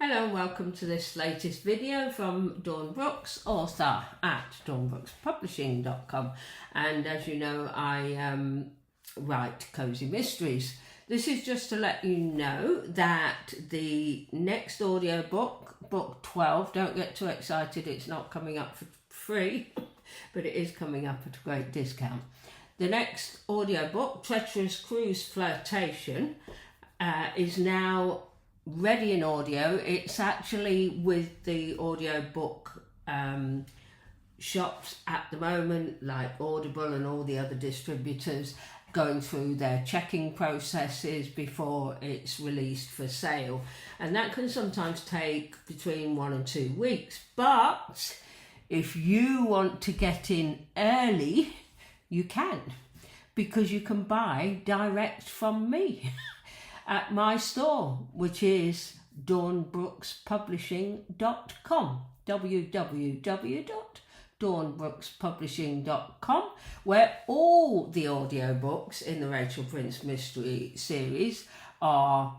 Hello and welcome to this latest video from Dawn Brookes, author at dawnbrookspublishing.com, and as you know I write cosy mysteries. This is just to let you know that the next audiobook, book 12, don't get too excited, it's not coming up for free, but it is coming up at a great discount. The next audiobook, Treacherous Cruise Flirtation, is now ready in audio. It's actually with the audiobook shops at the moment, like Audible and all the other distributors, going through their checking processes before it's released for sale, and that can sometimes take between 1 and 2 weeks. But if you want to get in early, you can, because you can buy direct from me at my store, which is dawnbrookspublishing.com, www.dawnbrookspublishing.com, where all the audiobooks in the Rachel Prince Mystery series are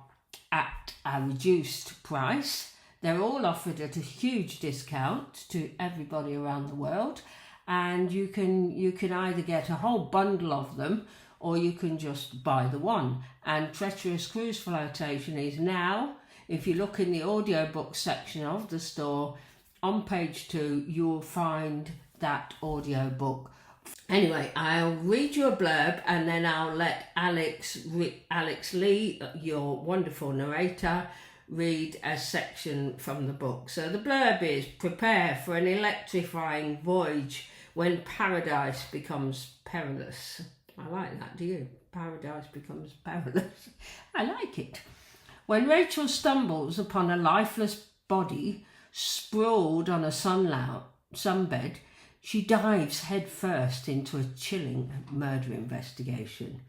at a reduced price. They're all offered at a huge discount to everybody around the world, and you can either get a whole bundle of them or you can just buy the one. And Treacherous Cruise Flirtation is now, if you look in the audiobook section of the store, on page 2, you will find that audiobook. Anyway, I'll read you a blurb and then I'll let Alex Lee, your wonderful narrator, read a section from the book. So the blurb is: prepare for an electrifying voyage when paradise becomes perilous. I like that, do you? Paradise becomes perilous. I like it. When Rachel stumbles upon a lifeless body sprawled on a sunbed, she dives headfirst into a chilling murder investigation.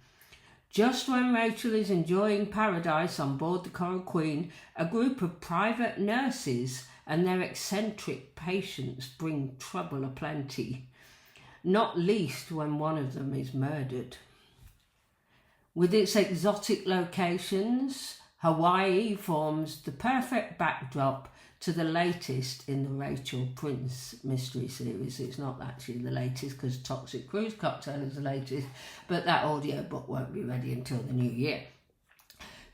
Just when Rachel is enjoying paradise on board the Coral Queen, a group of private nurses and their eccentric patients bring trouble aplenty, not least when one of them is murdered. With its exotic locations, Hawaii forms the perfect backdrop to the latest in the Rachel Prince mystery series. It's not actually the latest because Toxic Cruise Cocktail is the latest, but that audiobook won't be ready until the new year.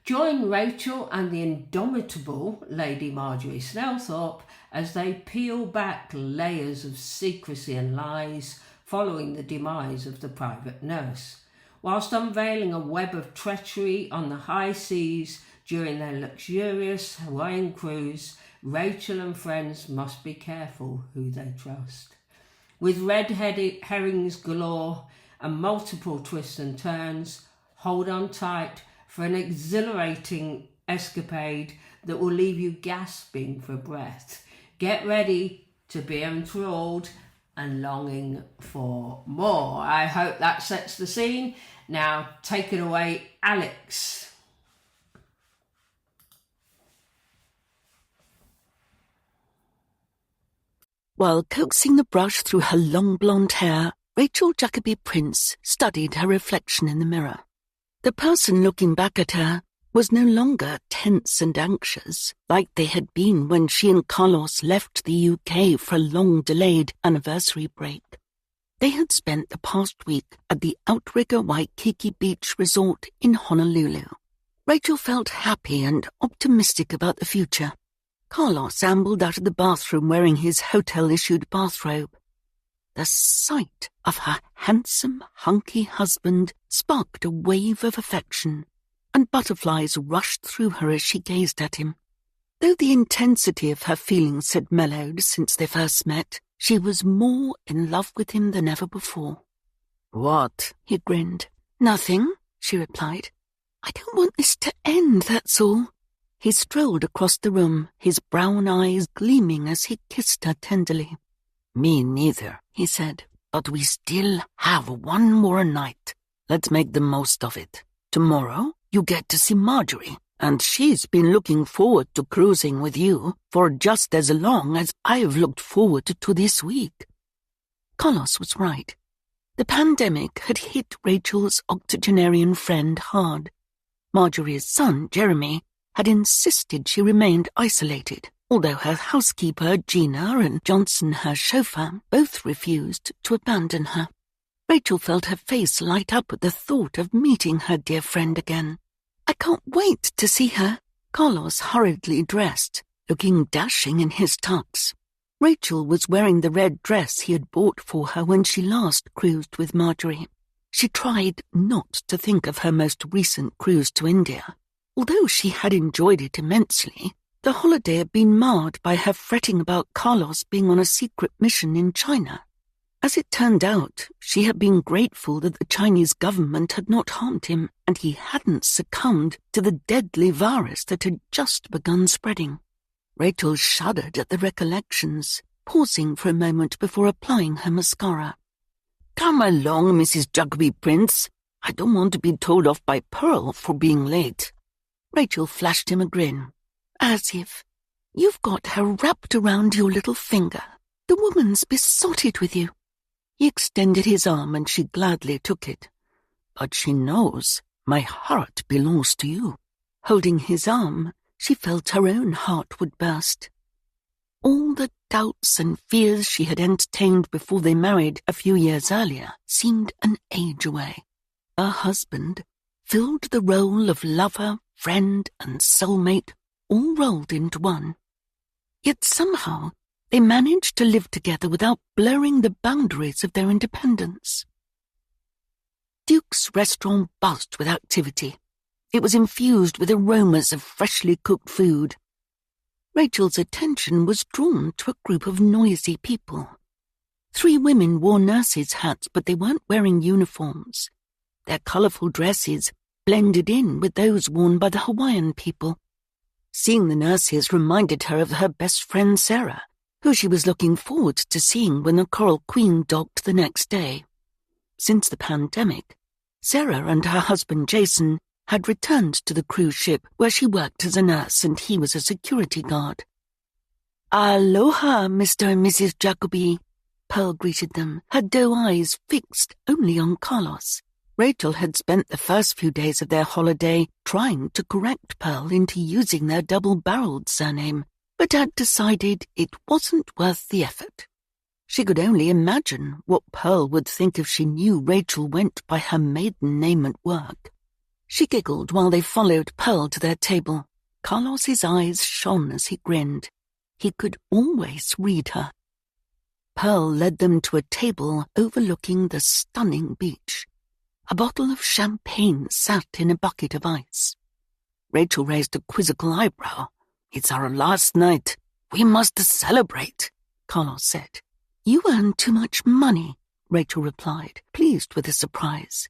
Join Rachel and the indomitable Lady Marjorie Snellthorpe as they peel back layers of secrecy and lies following the demise of the private nurse, whilst unveiling a web of treachery on the high seas during their luxurious Hawaiian cruise. Rachel and friends must be careful who they trust. With red herrings galore and multiple twists and turns, hold on tight for an exhilarating escapade that will leave you gasping for breath. Get ready to be enthralled and longing for more. I hope that sets the scene. Now take it away, Alex. While coaxing the brush through her long blonde hair, Rachel Jacoby Prince studied her reflection in the mirror. The person looking back at her was no longer tense and anxious like they had been when she and Carlos left the UK for a long-delayed anniversary break. They had spent the past week at the Outrigger Waikiki Beach Resort in Honolulu. Rachel felt happy and optimistic about the future. Carlos ambled out of the bathroom wearing his hotel-issued bathrobe. The sight of her handsome, hunky husband sparked a wave of affection, and butterflies rushed through her as she gazed at him. Though the intensity of her feelings had mellowed since they first met, she was more in love with him than ever before. "What?" he grinned. "Nothing," she replied. "I don't want this to end, that's all." He strolled across the room, his brown eyes gleaming as he kissed her tenderly. "Me neither," he said, "but we still have one more night. Let's make the most of it. Tomorrow, you get to see Marjorie, and she's been looking forward to cruising with you for just as long as I've looked forward to this week." Carlos was right. The pandemic had hit Rachel's octogenarian friend hard. Marjorie's son, Jeremy, had insisted she remained isolated, although her housekeeper, Gina, and Johnson, her chauffeur, both refused to abandon her. Rachel felt her face light up at the thought of meeting her dear friend again. "I can't wait to see her." Carlos hurriedly dressed, looking dashing in his tux. Rachel was wearing the red dress he had bought for her when she last cruised with Marjorie. She tried not to think of her most recent cruise to India. Although she had enjoyed it immensely, the holiday had been marred by her fretting about Carlos being on a secret mission in China. As it turned out, she had been grateful that the Chinese government had not harmed him and he hadn't succumbed to the deadly virus that had just begun spreading. Rachel shuddered at the recollections, pausing for a moment before applying her mascara. "Come along, Mrs. Jacoby Prince. I don't want to be told off by Pearl for being late." Rachel flashed him a grin. "As if. You've got her wrapped around your little finger. The woman's besotted with you." He extended his arm and she gladly took it. "But she knows my heart belongs to you." Holding his arm, she felt her own heart would burst. All the doubts and fears she had entertained before they married a few years earlier seemed an age away. Her husband filled the role of lover, friend, and soulmate, all rolled into one. Yet somehow they managed to live together without blurring the boundaries of their independence. Duke's restaurant buzzed with activity. It was infused with aromas of freshly cooked food. Rachel's attention was drawn to a group of noisy people. 3 women wore nurses' hats, but they weren't wearing uniforms. Their colourful dresses blended in with those worn by the Hawaiian people. Seeing the nurses reminded her of her best friend Sarah, who she was looking forward to seeing when the Coral Queen docked the next day. Since the pandemic, Sarah and her husband Jason had returned to the cruise ship where she worked as a nurse and he was a security guard. "Aloha, Mr. and Mrs. Jacoby," Pearl greeted them, her doe eyes fixed only on Carlos. Rachel had spent the first few days of their holiday trying to correct Pearl into using their double-barreled surname, but had decided it wasn't worth the effort. She could only imagine what Pearl would think if she knew Rachel went by her maiden name at work. She giggled while they followed Pearl to their table. Carlos's eyes shone as he grinned. He could always read her. Pearl led them to a table overlooking the stunning beach. A bottle of champagne sat in a bucket of ice. Rachel raised a quizzical eyebrow. "It's our last night. We must celebrate," Carlos said. "You earn too much money," Rachel replied, pleased with the surprise.